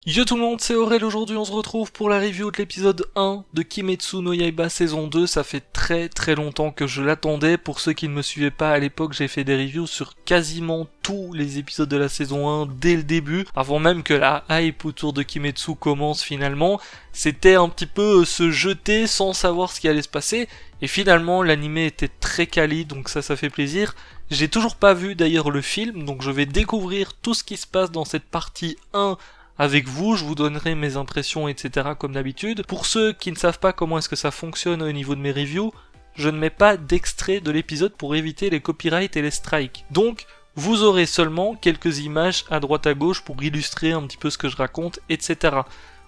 Yo tout le monde, c'est Aurel. Aujourd'hui on se retrouve pour la review de l'épisode 1 de Kimetsu no Yaiba saison 2. Ça fait très longtemps que je l'attendais. Pour ceux qui ne me suivaient pas à l'époque, j'ai fait des reviews sur quasiment tous les épisodes de la saison 1 dès le début, avant même que la hype autour de Kimetsu commence finalement. C'était un petit peu se jeter sans savoir ce qui allait se passer, et finalement l'animé était très quali, donc ça fait plaisir. J'ai toujours pas vu d'ailleurs le film, donc je vais découvrir tout ce qui se passe dans cette partie 1 avec vous, je vous donnerai mes impressions, etc. comme d'habitude. Pour ceux qui ne savent pas comment est-ce que ça fonctionne au niveau de mes reviews, je ne mets pas d'extrait de l'épisode pour éviter les copyrights et les strikes. Donc, vous aurez seulement quelques images à droite à gauche pour illustrer un petit peu ce que je raconte, etc.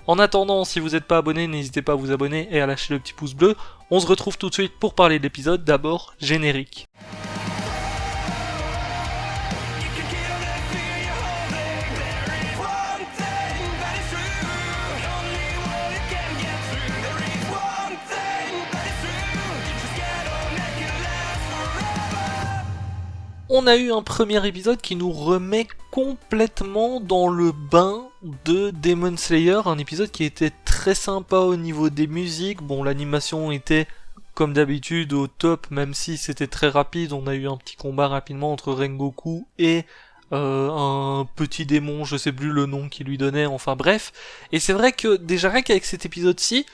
En attendant, si vous n'êtes pas abonné, n'hésitez pas à vous abonner et à lâcher le petit pouce bleu. On se retrouve tout de suite pour parler de l'épisode. D'abord, générique. On a eu un premier épisode qui nous remet complètement dans le bain de Demon Slayer, un épisode qui était très sympa au niveau des musiques. Bon, l'animation était comme d'habitude au top, même si c'était très rapide. On a eu un petit combat rapidement entre Rengoku et un petit démon, je sais plus le nom qu'il lui donnait, enfin bref. Et c'est vrai que déjà rien qu'avec cet épisode-ci,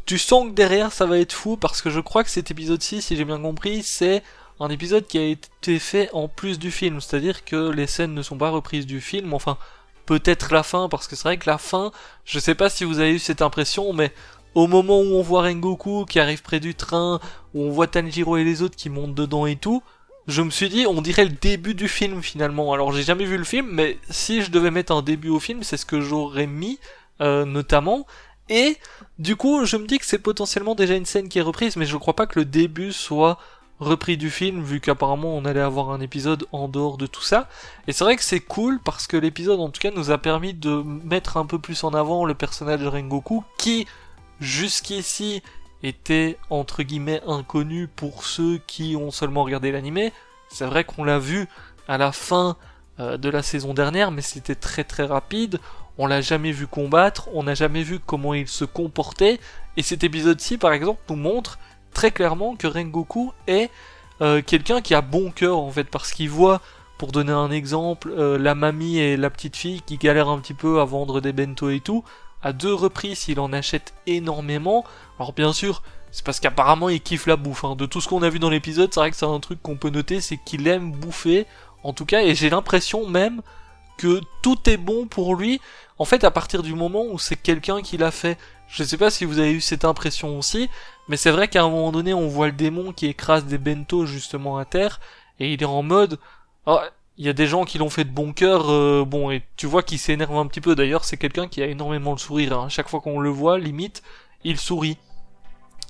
tu sens que derrière ça va être fou, parce que je crois que cet épisode-ci, si j'ai bien compris, c'est un épisode qui a été fait en plus du film, c'est-à-dire que les scènes ne sont pas reprises du film, enfin, peut-être la fin, parce que c'est vrai que la fin, je sais pas si vous avez eu cette impression, mais au moment où on voit Rengoku qui arrive près du train, où on voit Tanjiro et les autres qui montent dedans et tout, je me suis dit, on dirait le début du film finalement. Alors j'ai jamais vu le film, mais si je devais mettre un début au film, c'est ce que j'aurais mis, notamment. Et du coup, je me dis que c'est potentiellement déjà une scène qui est reprise, mais je crois pas que le début soit repris du film, vu qu'apparemment on allait avoir un épisode en dehors de tout ça. Et c'est vrai que c'est cool, parce que l'épisode en tout cas nous a permis de mettre un peu plus en avant le personnage de Rengoku, qui jusqu'ici était entre guillemets inconnu pour ceux qui ont seulement regardé l'animé. C'est vrai qu'on l'a vu à la fin de la saison dernière, mais c'était très rapide. On l'a jamais vu combattre, on n'a jamais vu comment il se comportait, et cet épisode-ci par exemple nous montre très clairement que Rengoku est quelqu'un qui a bon cœur en fait, parce qu'il voit, pour donner un exemple, la mamie et la petite fille qui galèrent un petit peu à vendre des bento et tout. À 2 reprises il en achète énormément. Alors bien sûr c'est parce qu'apparemment il kiffe la bouffe, hein. De tout ce qu'on a vu dans l'épisode, c'est vrai que c'est un truc qu'on peut noter, c'est qu'il aime bouffer en tout cas, et j'ai l'impression même que tout est bon pour lui, en fait, à partir du moment où c'est quelqu'un qui l'a fait. Je sais pas si vous avez eu cette impression aussi, mais c'est vrai qu'à un moment donné, on voit le démon qui écrase des bento justement à terre, et il est en mode, oh, il y a des gens qui l'ont fait de bon cœur, bon, et tu vois qu'il s'énerve un petit peu. D'ailleurs, c'est quelqu'un qui a énormément le sourire, hein. Chaque fois qu'on le voit, limite, il sourit.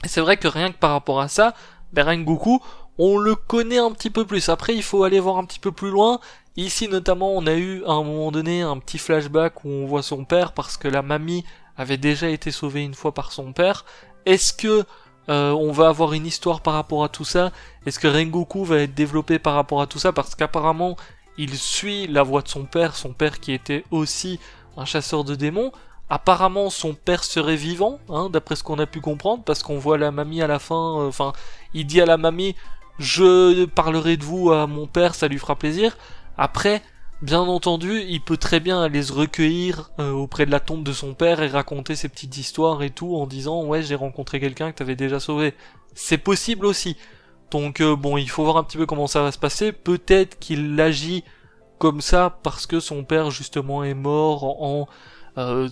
Et c'est vrai que rien que par rapport à ça, Rengoku, on le connaît un petit peu plus. Après, il faut aller voir un petit peu plus loin. Ici, notamment, on a eu à un moment donné un petit flashback où on voit son père, parce que la mamie avait déjà été sauvée une fois par son père. Est-ce que on va avoir une histoire par rapport à tout ça? Est-ce que Rengoku va être développé par rapport à tout ça? Parce qu'apparemment, il suit la voie de son père qui était aussi un chasseur de démons. Apparemment, son père serait vivant, hein, d'après ce qu'on a pu comprendre, parce qu'on voit la mamie à la fin, enfin, il dit à la mamie, je parlerai de vous à mon père, ça lui fera plaisir. Après, bien entendu, il peut très bien aller se recueillir auprès de la tombe de son père et raconter ses petites histoires et tout, en disant, ouais, j'ai rencontré quelqu'un que t'avais déjà sauvé. C'est possible aussi. Donc bon, il faut voir un petit peu comment ça va se passer. Peut-être qu'il agit comme ça parce que son père justement est mort en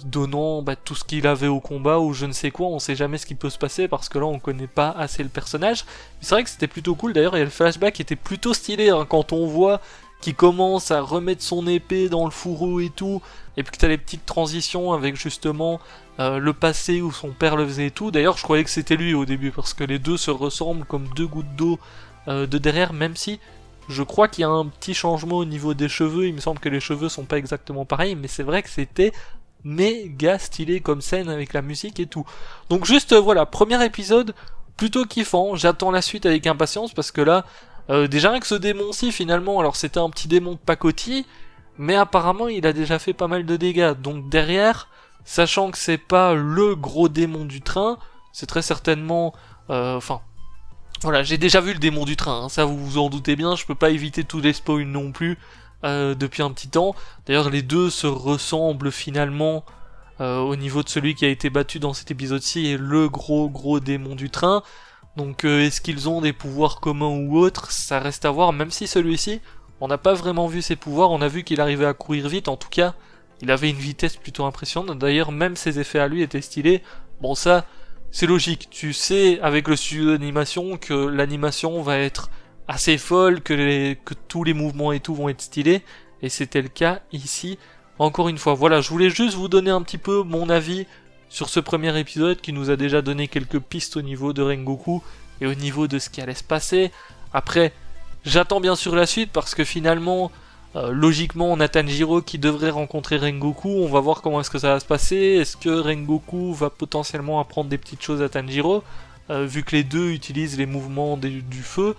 donnant tout ce qu'il avait au combat ou je ne sais quoi. On sait jamais ce qui peut se passer parce que là on connaît pas assez le personnage. Mais c'est vrai que c'était plutôt cool. D'ailleurs, il y a le flashback était plutôt stylé, hein, quand on voit qu'il commence à remettre son épée dans le fourreau et tout, et puis que t'as les petites transitions avec justement le passé où son père le faisait et tout. D'ailleurs, je croyais que c'était lui au début parce que les deux se ressemblent comme 2 gouttes d'eau de derrière, même si je crois qu'il y a un petit changement au niveau des cheveux. Il me semble que les cheveux sont pas exactement pareils, mais c'est vrai que c'était méga stylé comme scène avec la musique et tout. Donc juste voilà, premier épisode plutôt kiffant. J'attends la suite avec impatience parce que là, déjà rien que ce démon-ci finalement, alors c'était un petit démon de pacotille, mais apparemment il a déjà fait pas mal de dégâts. Donc derrière, sachant que c'est pas le gros démon du train, c'est très certainement... voilà, j'ai déjà vu le démon du train, hein, ça vous vous en doutez bien, je peux pas éviter tous les spoils non plus depuis un petit temps. D'ailleurs les deux se ressemblent finalement au niveau de celui qui a été battu dans cet épisode-ci et le gros démon du train. Donc est-ce qu'ils ont des pouvoirs communs ou autres, ça reste à voir, même si celui-ci, on n'a pas vraiment vu ses pouvoirs, on a vu qu'il arrivait à courir vite, en tout cas, il avait une vitesse plutôt impressionnante, d'ailleurs même ses effets à lui étaient stylés. Bon ça, c'est logique, tu sais avec le studio d'animation que l'animation va être assez folle, que tous les mouvements et tout vont être stylés, et c'était le cas ici. Encore une fois, voilà, je voulais juste vous donner un petit peu mon avis sur ce premier épisode qui nous a déjà donné quelques pistes au niveau de Rengoku et au niveau de ce qui allait se passer. Après, j'attends bien sûr la suite parce que finalement, logiquement, on a Tanjiro qui devrait rencontrer Rengoku. On va voir comment est-ce que ça va se passer. Est-ce que Rengoku va potentiellement apprendre des petites choses à Tanjiro vu que les deux utilisent les mouvements du feu.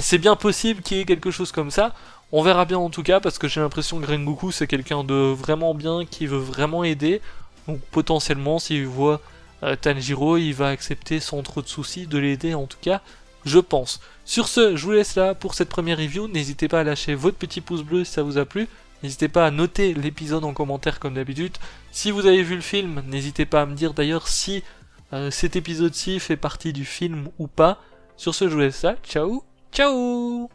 C'est bien possible qu'il y ait quelque chose comme ça. On verra bien en tout cas parce que j'ai l'impression que Rengoku c'est quelqu'un de vraiment bien qui veut vraiment aider. Donc potentiellement s'il voit Tanjiro il va accepter sans trop de soucis de l'aider en tout cas je pense. Sur ce je vous laisse là pour cette première review. N'hésitez pas à lâcher votre petit pouce bleu si ça vous a plu. N'hésitez pas à noter l'épisode en commentaire comme d'habitude. Si vous avez vu le film n'hésitez pas à me dire d'ailleurs si cet épisode-ci fait partie du film ou pas. Sur ce je vous laisse là. Ciao ciao.